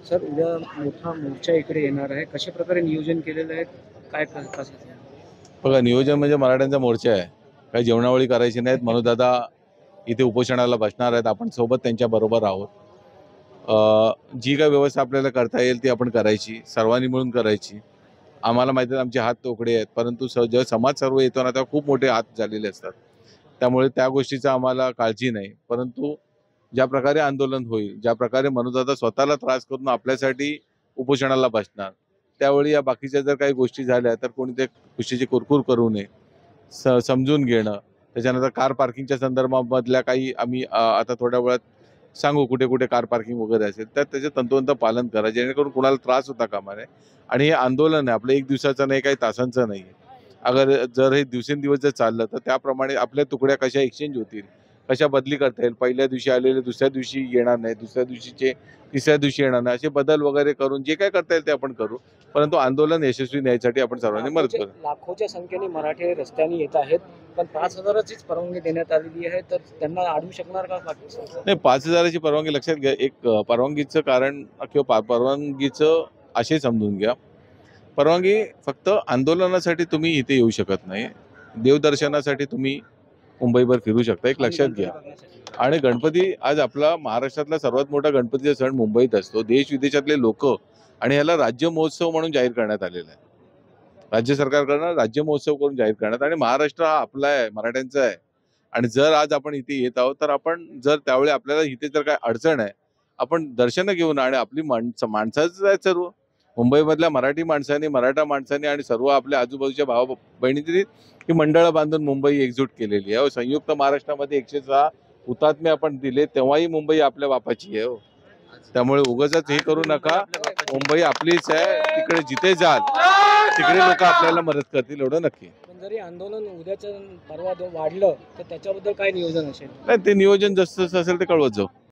Sir, उद्या मोठा मोर्चा इकडे येणार आहे. कशा प्रकारे नियोजन केलेलं आहे? काय कसं आहे? बघा, नियोजन म्हणजे मराठ्यांचा मोर्चा आहे. काही जेवणावळी करायची नाहीत. मनोदादा इथे उपोषणाला बसणार आहेत. आपण सोबत त्यांच्या बरोबर आहोत. जी काही व्यवस्था आपल्याला करता येईल ती आपण करायची, सर्वांनी मिळून करायची. आम्हाला माहिती आहे आमचे हात तोकडे आहेत, परंतु जेव्हा समाज सर्व येतो ना, तेव्हा खूप मोठे हात झालेले असतात. त्यामुळे त्या गोष्टीचा आम्हाला काळजी नाही. परंतु ज्या प्रकारे आंदोलन होईल, ज्या प्रकारे मनोदादा स्वतःला त्रास करून आपल्यासाठी उपोषणाला बसणार, त्यावेळी या बाकीच्या जर काही गोष्टी झाल्या तर कोणी ते खुशीची कुरकुर करू नये. समजून घेणं. त्याच्यानंतर कार पार्किंगच्या संदर्भामधल्या काही आम्ही आता थोड्या वेळात सांगू कुठे कुठे कार पार्किंग वगैरे असेल तर त्याचे तंतोतंत पालन करा, जेणेकरून कुणाला त्रास होता कामा नये. आणि हे आंदोलन आहे आपलं, एक दिवसाचं नाही, काही तासांचं नाही. जर हे दिवसेंदिवस जर चाललं तर त्याप्रमाणे आपल्या तुकड्या कशा एक्सचेंज होतील, कशा बदली करता येईल, पहिल्या दिवशी आलेले दुसऱ्या दिवशी येणार नाही, दुसऱ्या दिवशीचे तिसऱ्या दिवशी येणार नाही, असे बदल वगैरे करून जे काय करता येईल ते आपण करू. परंतु आंदोलन यशस्वी न्यायसाठी आपण सर्वांनी मदत करू. लाखोच्या संख्येने मराठे रस्त्याने येत आहेत, पण 5,000चीच परवानगी देण्यात आलेली आहे. तर त्यांना अडवू शकणार का बाकी सरकार? नाही, 5,000ची परवानगी लक्षात घ्या. एक परवानगीचं कारण किंवा परवानगीचं असे समजून घ्या. परवानगी फक्त आंदोलनासाठी तुम्ही इथे येऊ शकत नाही. देवदर्शनासाठी तुम्ही मुंबईभर फिरू शकता, एक लक्षात घ्या. आणि गणपती आज आपला महाराष्ट्रातला सर्वात मोठा गणपतीचा सण मुंबईत असतो. देश विदेशातले लोक, आणि ह्याला राज्य महोत्सव म्हणून जाहीर करण्यात आलेला आहे. राज्य सरकारकडनं राज्य महोत्सव करून जाहीर करण्यात, आणि महाराष्ट्र हा आपला आहे, मराठ्यांचा आहे. आणि जर आज आपण इथे येत आहोत तर आपण जर त्यावेळी आपल्याला इथे जर काय अडचण आहे, आपण दर्शनं घेऊन, आणि आपली माणसाचं आहे सर्व मुंबईमधल्या मराठी माणसांनी, मराठा माणसांनी आणि सर्व आपल्या आजूबाजूच्या भावा बहिणींनी ही मंडळं बांधून मुंबई एकजूट केलेली आहे. संयुक्त महाराष्ट्रामध्ये 106 हुतात्मे आपण दिले, तेव्हाही मुंबई आपल्या बापाची आहे. त्यामुळे उगाचच हे करू नका. मुंबई आपलीच आहे. तिकडे जिथे जाल तिकडे लोक आपल्याला मदत करतील, एवढं नक्की. पण जरी आंदोलन उद्याच्या परवा वाढलं तर त्याच्याबद्दल काय नियोजन असेल? नाही, ते नियोजन जसं जसं असेल ते कळवत जाऊ.